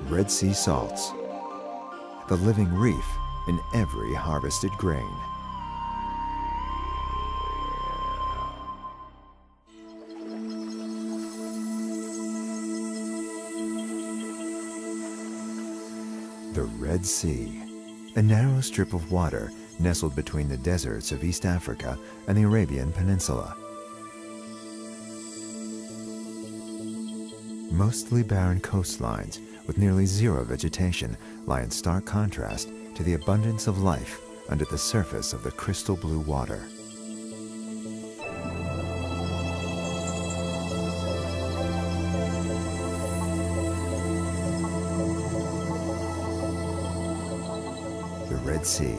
Red Sea salts, the living reef in every harvested grain. The Red Sea, a narrow strip of water nestled between the deserts of East Africa and the Arabian Peninsula. Mostly barren coastlines with nearly zero vegetation lie in stark contrast to the abundance of life under the surface of the crystal blue water. The Red Sea,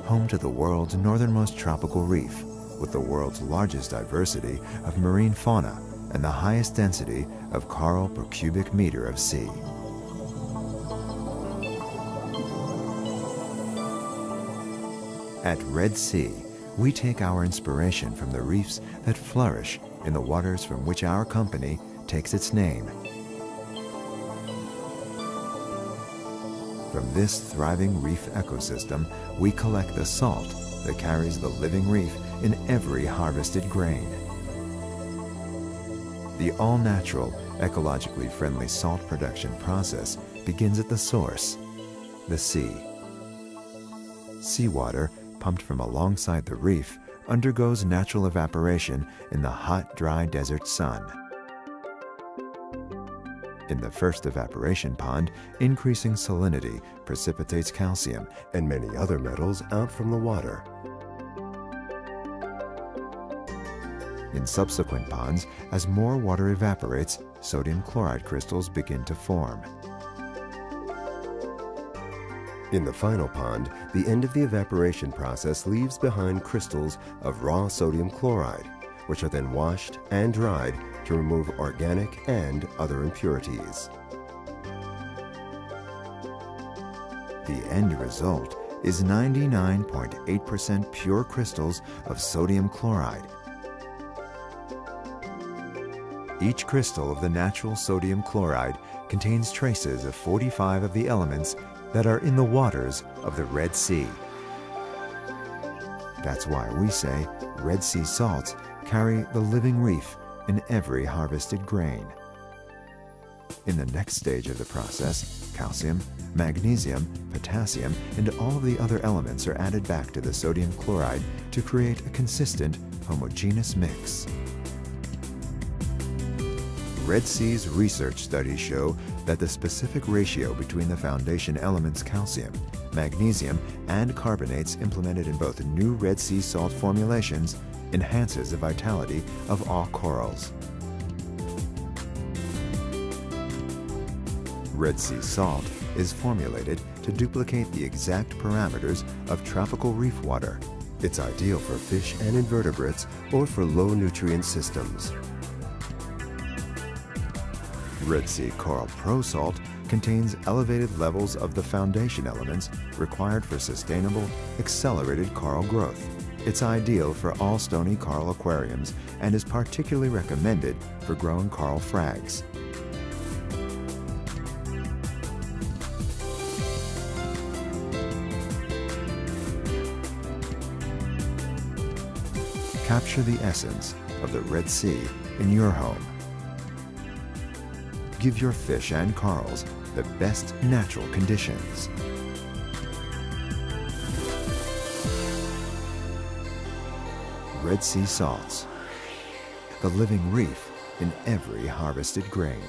home to the world's northernmost tropical reef, with the world's largest diversity of marine fauna and the highest density of coral per cubic meter of sea. At Red Sea, we take our inspiration from the reefs that flourish in the waters from which our company takes its name. From this thriving reef ecosystem, we collect the salt that carries the living reef in every harvested grain. The all-natural, ecologically friendly salt production process begins at the source, the sea. Seawater, pumped from alongside the reef, undergoes natural evaporation in the hot, dry desert sun. In the first evaporation pond, increasing salinity precipitates calcium and many other metals out from the water. In subsequent ponds, as more water evaporates, sodium chloride crystals begin to form. In the final pond, the end of the evaporation process leaves behind crystals of raw sodium chloride, which are then washed and dried to remove organic and other impurities. The end result is 99.8% pure crystals of sodium chloride. Each crystal of the natural sodium chloride contains traces of 45 of the elements that are in the waters of the Red Sea. That's why we say Red Sea salts carry the living reef in every harvested grain. In the next stage of the process, calcium, magnesium, potassium, and all of the other elements are added back to the sodium chloride to create a consistent, homogeneous mix. Red Sea's research studies show that the specific ratio between the foundation elements calcium, magnesium, and carbonates implemented in both new Red Sea salt formulations enhances the vitality of all corals. Red Sea salt is formulated to duplicate the exact parameters of tropical reef water. It's ideal for fish and invertebrates or for low nutrient systems. Red Sea Coral Pro Salt contains elevated levels of the foundation elements required for sustainable, accelerated coral growth. It's ideal for all stony coral aquariums and is particularly recommended for growing coral frags. Capture the essence of the Red Sea in your home. Give your fish and corals the best natural conditions. Red Sea salts, the living reef in every harvested grain.